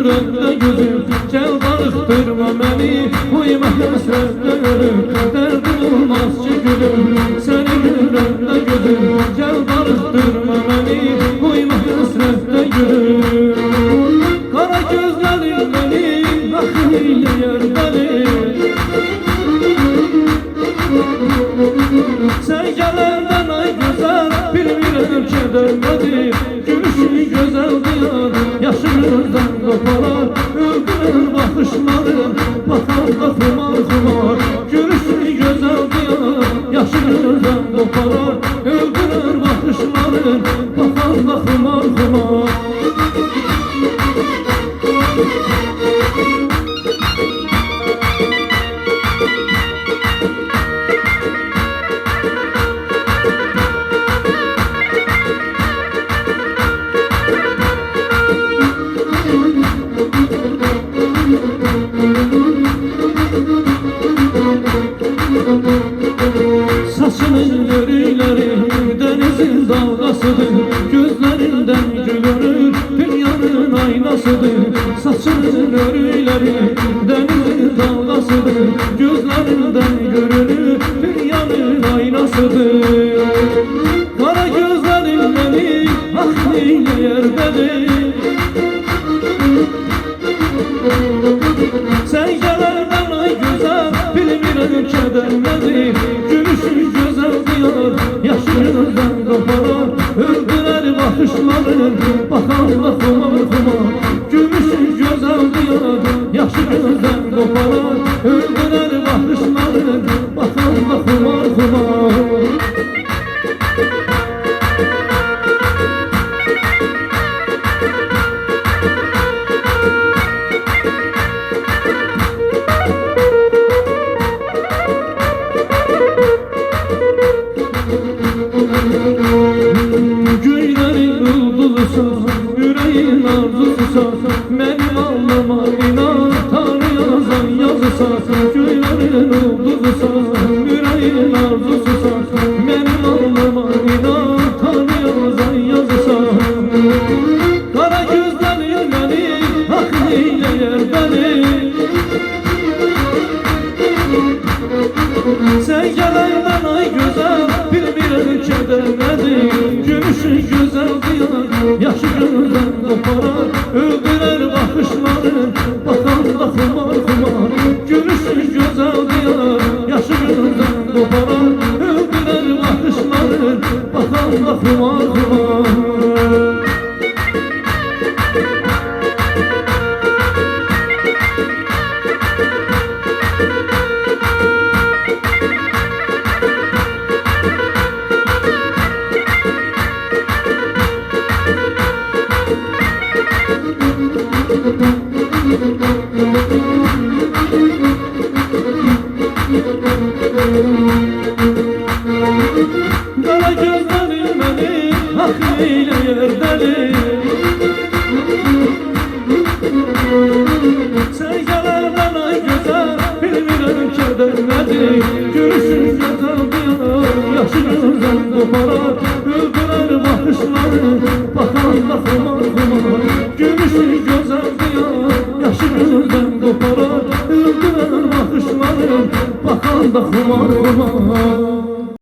görəndə gözüm, gəl darıxdırma məni, qoyma həsrətlə ölüm, dərdim olmaz ki gülüm. Səni görəndə gözüm, gəl darıxdırma məni, qoyma həsrətlə gülüm. Qara gözlərin məni, axı eləyər məni. Sən gələndən ay gözəl, bilmirəm kədər nədir. Gülüşün gözəl diyar, yaşınızdan qoparar, öldürür baxışların, baxanda xumar xumar. Gülüşün gözəl diyar, yaşınızdan qoparar, öldürür baxışların, baxanda xumar xumar. Saçının örüleri denizin dalgasıdır, gözlerinden gülür dünyanın aynasıdır. Saçının örüleri denizin dalgasıdır, gözlerinden görünür dünyanın aynasıdır. Kara gözlerin beni ah neyleyər beni. Sen gələrdən ay gözəl, bilmirəm kədər nədir. Gülüşün gözəl diyar, yaşınızdan qoparar, öldürər baxışların, baxanda xumar xumar. Gülüşün gözəl diyar, yaşınızdan qoparar, öldürər baxışların, baxanda xumar xumar. Göylerin ıldılısan, yüreğin arzususan, benim ağlama inan, Tanrı yazan yazısan. Göylerin ıldılısan, yüreğin arzususan, benim ağlama inan, Tanrı yazan yazısan. Kara gözlerin beni, ah neyleyər beni. Sen gələrdən ay gözəl, bilmirəm kədər nədir. Gülüşün gözəl diyar, yaşınızdan qoparar, öldürər baxışların, baxanda xumar xumar. Gülüşün gözəl diyar, yaşınızdan qoparar, öldürər baxışların, baxanda xumar xumar. Qara gözlərin məni ah neyləyər deli. Sən gələrdən ay gözəl, bilmirəm kədər nədir. Gülüşün gözəl diyar, yaşınızdan qoparar, öldürər baxışların, baxanda xumar xumar. Gülüşün gözəl diyar, yaşınızdan qoparar, öldürər baxışların, baxanda xumar xumar.